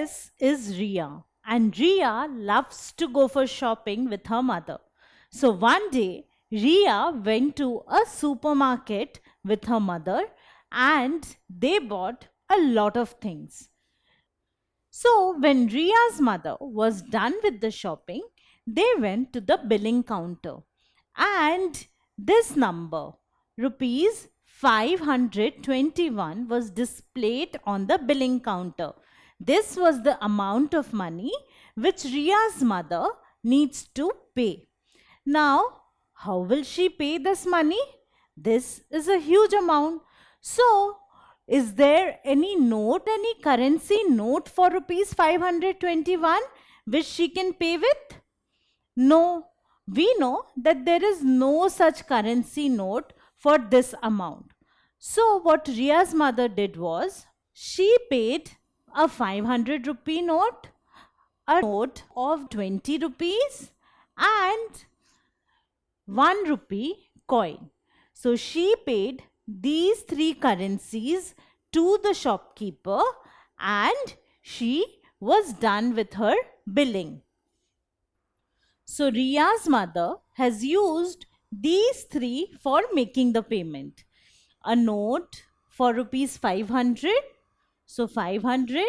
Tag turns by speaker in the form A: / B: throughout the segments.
A: this is Ria, and Ria loves to go for shopping with her mother. So one day, Ria went to a supermarket with her mother and they bought a lot of things. So when Ria's mother was done with the shopping, they went to the billing counter and this number, rupees 521, was displayed on the billing counter. This was the amount of money which Ria's mother needs to pay. Now, how will she pay this money? This is a huge amount. So, is there any note, any currency note for rupees 521 which she can pay with? No, we know that there is no such currency note for this amount. So what Ria's mother did was, she paid a 500 rupee note, a note of 20 rupees and 1 rupee coin. So she paid these three currencies to the shopkeeper and she was done with her billing. So Ria's mother has used these three for making the payment. A note for rupees 500, so 500.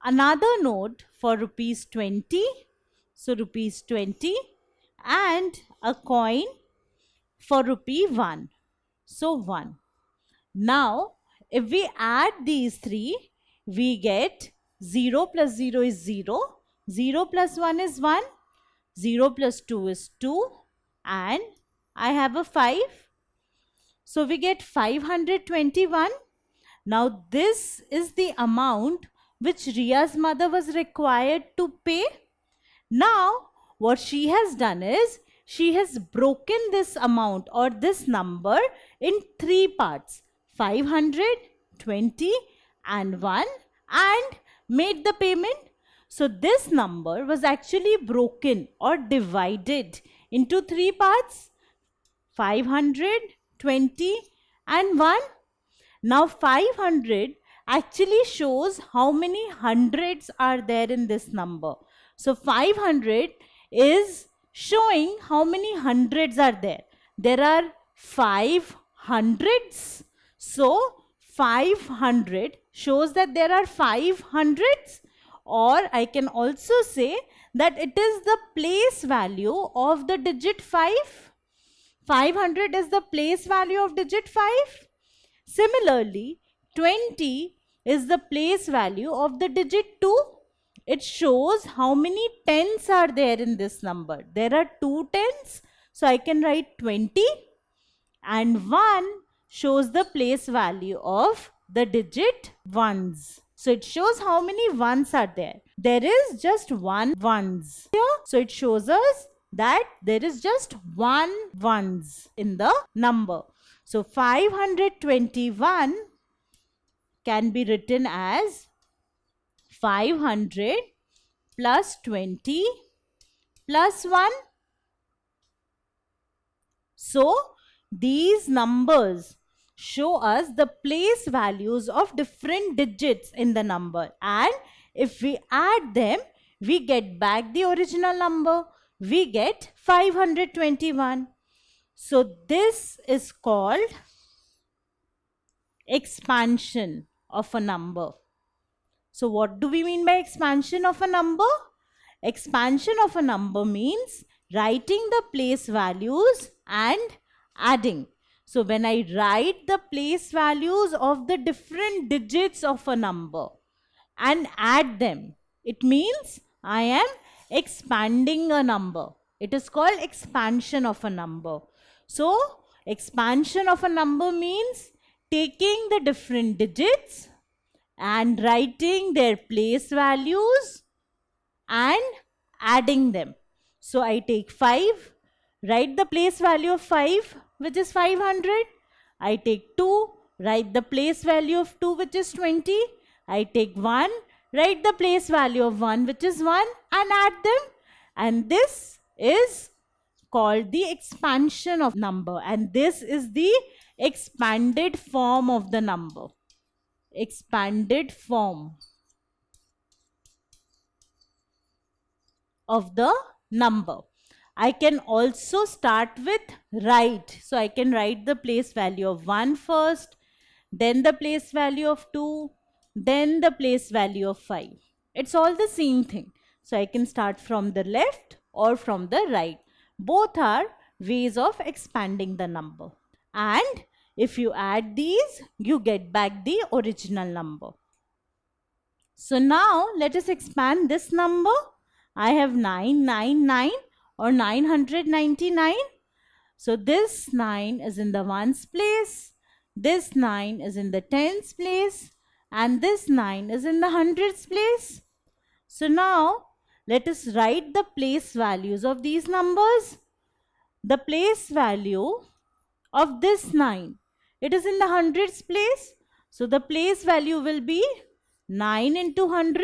A: Another note for rupees 20, so rupees 20. And a coin for rupee 1, so 1. Now, if we add these three, we get 0 plus 0 is 0, 0 plus 1 is 1, 0 plus 2 is 2, and I have a 5. So we get 521. Now this is the amount which Ria's mother was required to pay. Now what she has done is, she has broken this amount or this number in three parts, 500, 20 and 1, and made the payment. So this number was actually broken or divided into three parts, 500, 20 and 1. Now 500 actually shows how many hundreds are there in this number. So 500 is showing how many hundreds are there. There are 5 hundreds. So 500 shows that there are 5 hundreds. Or I can also say that it is the place value of the digit 5. 500 is the place value of digit 5. Similarly, 20 is the place value of the digit 2. It shows how many tens are there in this number. There are 2 tens. So I can write 20. And 1 shows the place value of the digit ones. So it shows how many ones are there. There is just one ones here. So it shows us that there is just one ones in the number. So 521 can be written as 500 plus 20 plus 1. So these numbers show us the place values of different digits in the number, and if we add them, we get back the original number. We get 521. So this is called expansion of a number. So what do we mean by expansion of a number? Expansion of a number means writing the place values and adding. So when I write the place values of the different digits of a number and add them, it means I am expanding a number. It is called expansion of a number. So expansion of a number means taking the different digits and writing their place values and adding them. So I take 5, write the place value of 5, which is 500. I take 2, write the place value of 2, which is 20. I take 1, write the place value of 1, which is 1, and add them. And this is called the expansion of number. And this is the expanded form of the number. Expanded form. of the number. I can also start with write. So I can write the place value of 1 first, then the place value of 2, then the place value of 5. It's all the same thing. So I can start from the left or from the right. Both are ways of expanding the number. And if you add these, you get back the original number. So now let us expand this number. I have 999 or 999. So this 9 is in the ones place, this 9 is in the tens place, and this 9 is in the hundreds place. So now let us write the place values of these numbers. The place value of this 9, it is in the hundreds place. So the place value will be 9 into 100.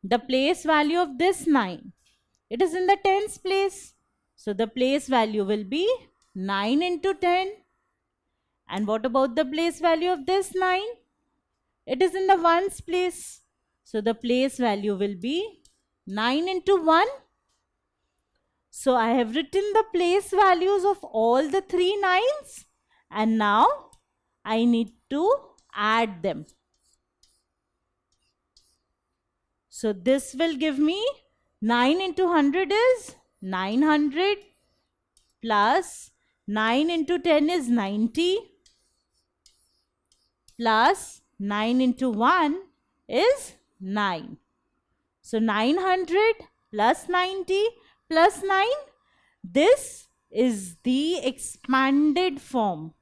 A: The place value of this 9, it is in the tens place. So the place value will be 9 into 10. And what about the place value of this 9? It is in the ones place. So the place value will be 9 into 1. So I have written the place values of all the 3 9s. And now I need to add them. So this will give me 9 into 100 is 900 plus 9 into 10 is 90 plus 9 into 1 is 9. So 900 plus 90 plus 9. This is the expanded form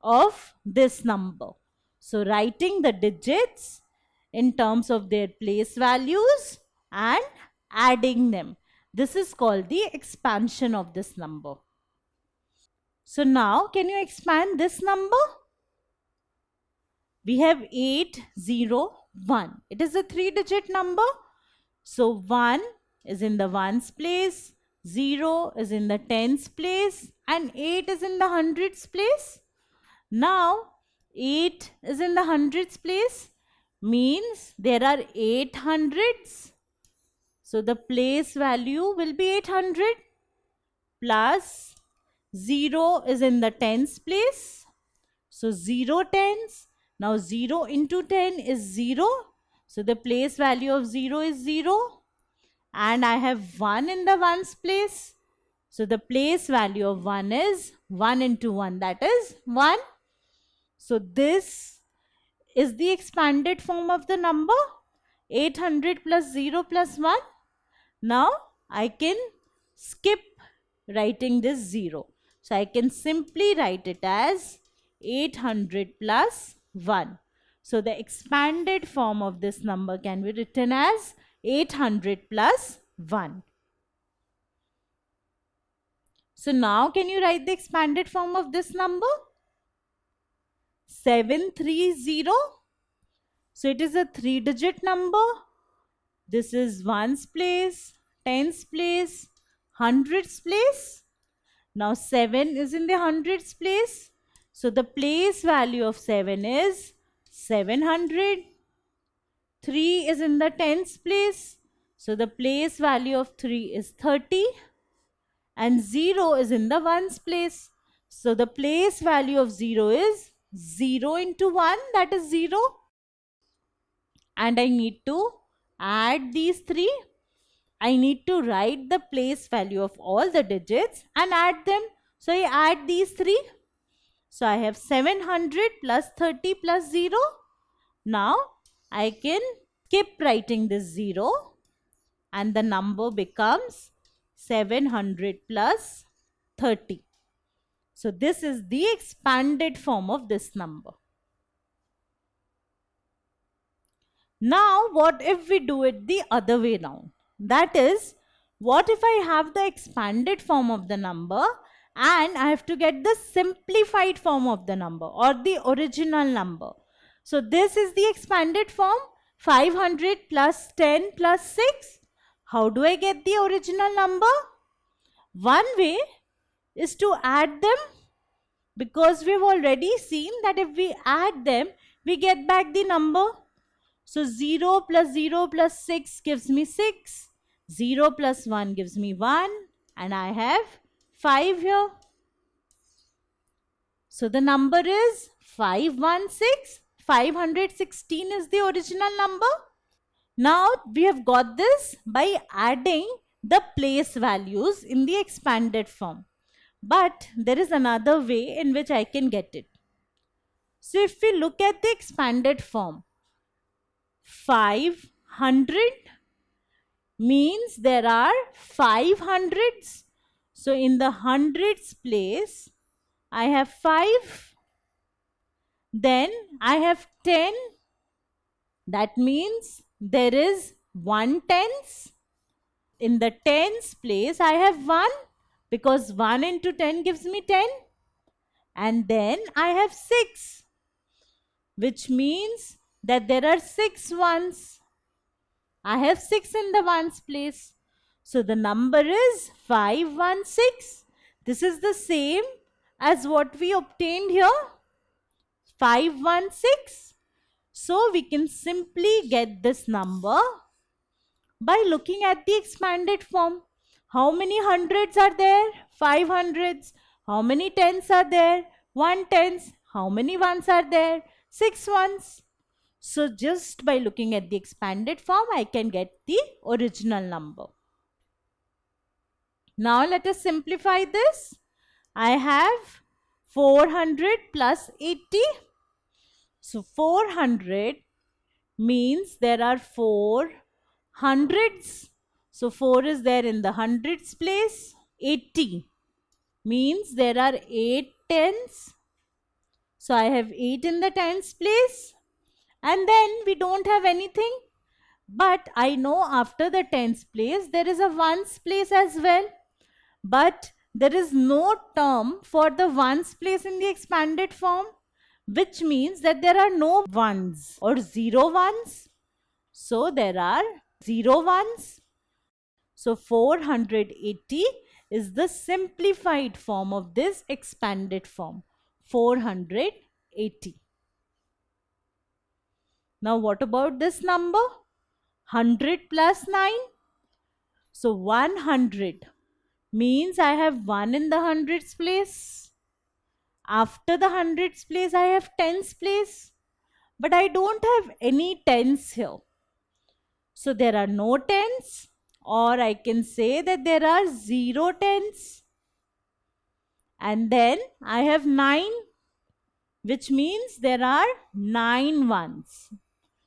A: of this number. So writing the digits in terms of their place values and adding them. This is called the expansion of this number. So now can you expand this number? We have 801. It is a 3-digit number. So 1 is in the ones place, 0 is in the tens place, and 8 is in the hundreds place. Now 8 is in the hundreds place, means there are 8 hundreds. So the place value will be 800 plus 0 is in the tens place. So 0 tens. Now 0 into 10 is 0. So the place value of 0 is 0. And I have 1 in the ones place. So the place value of 1 is 1 into 1, that is 1. So this is the expanded form of the number 800 plus 0 plus 1. Now I can skip writing this 0. So I can simply write it as 800 plus 1. So the expanded form of this number can be written as 800 plus 1. So now can you write the expanded form of this number? 730. So it is a 3-digit number. This is ones place, tens place, hundreds place. Now 7 is in the hundreds place. So the place value of 7 is 700. 3 is in the tens place. So the place value of 3 is 30. And 0 is in the ones place. So the place value of 0 is 0 into 1, that is 0. And I need to add these 3. I need to write the place value of all the digits and add them. So I add these 3. So I have 700 plus 30 plus 0. Now I can skip writing this 0 and the number becomes 700 plus 30. So this is the expanded form of this number. Now what if we do it the other way round? That is, what if I have the expanded form of the number and I have to get the simplified form of the number or the original number? So this is the expanded form, 500 plus 10 plus 6. How do I get the original number? One way is to add them, because we've already seen that if we add them, we get back the number. So 0 plus 0 plus 6 gives me 6. 0 plus 1 gives me 1. And I have 5 here. So the number is 516. 516 is the original number. Now we have got this by adding the place values in the expanded form. But there is another way in which I can get it. So if we look at the expanded form, 500 means there are 5 hundreds. So in the hundreds place, I have 5. Then I have 10. That means there is 1 tenth. In the tens place, I have 1 because 1 into 10 gives me 10. And then I have 6, which means that there are 6 ones. I have 6 in the ones place. So the number is 516. This is the same as what we obtained here, 516. So we can simply get this number by looking at the expanded form. How many hundreds are there? 5 hundreds. How many tens are there? 1 tens. How many ones are there? 6 ones. So just by looking at the expanded form, I can get the original number. Now let us simplify this. I have 400 plus 80. So 400 means there are 4 hundreds. So 4 is there in the hundreds place. 80 means there are 8 tens. So I have 8 in the tens place. And then we don't have anything. But I know after the tens place, there is a ones place as well. But there is no term for the ones place in the expanded form, which means that there are no ones or 0 ones. So there are 0 ones. So 480 is the simplified form of this expanded form, 480. Now what about this number? 100 plus 9. So 100 means I have 1 in the hundreds place. After the hundreds place, I have tens place. But I don't have any tens here. So there are no tens, or I can say that there are 0 tens. And then I have 9, which means there are 9 ones.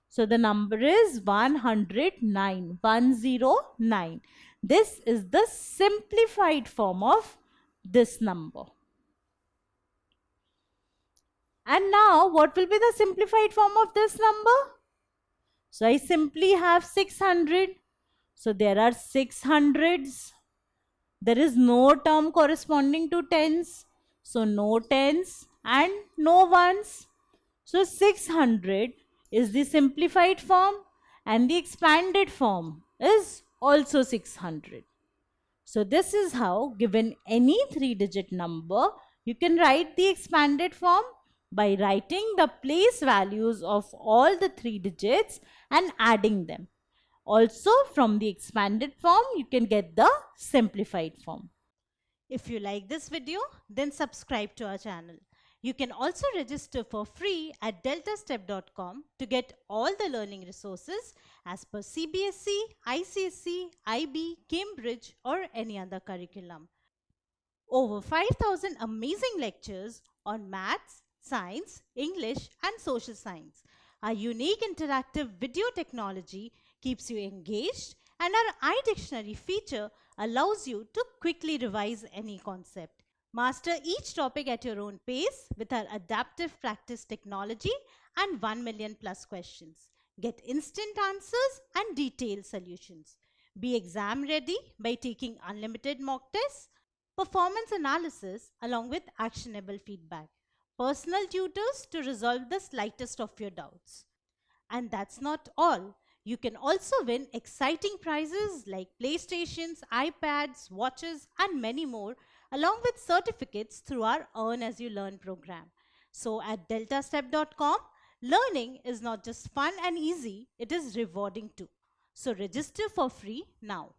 A: So the number is 109, 109. This is the simplified form of this number. And now what will be the simplified form of this number? So I simply have 600. So there are 600s. There is no term corresponding to tens. So no tens and no ones. So 600 is the simplified form and the expanded form is also 600. So this is how, given any 3-digit number, you can write the expanded form by writing the place values of all the 3 digits and adding them. Also, from the expanded form, you can get the simplified form. If you like this video, then subscribe to our channel. You can also register for free at deltastep.com to get all the learning resources as per CBSE, ICSE, IB, Cambridge or any other curriculum. Over 5,000 amazing lectures on maths, science, English and social science. Our unique interactive video technology keeps you engaged, and our iDictionary feature allows you to quickly revise any concept. Master each topic at your own pace with our adaptive practice technology and 1 million plus questions. Get instant answers and detailed solutions. Be exam ready by taking unlimited mock tests, performance analysis along with actionable feedback, personal tutors to resolve the slightest of your doubts. And that's not all. You can also win exciting prizes like PlayStations, iPads, watches and many more, along with certificates through our Earn As You Learn program. So at deltastep.com, Learning is not just fun and easy, it is rewarding too. So register for free now.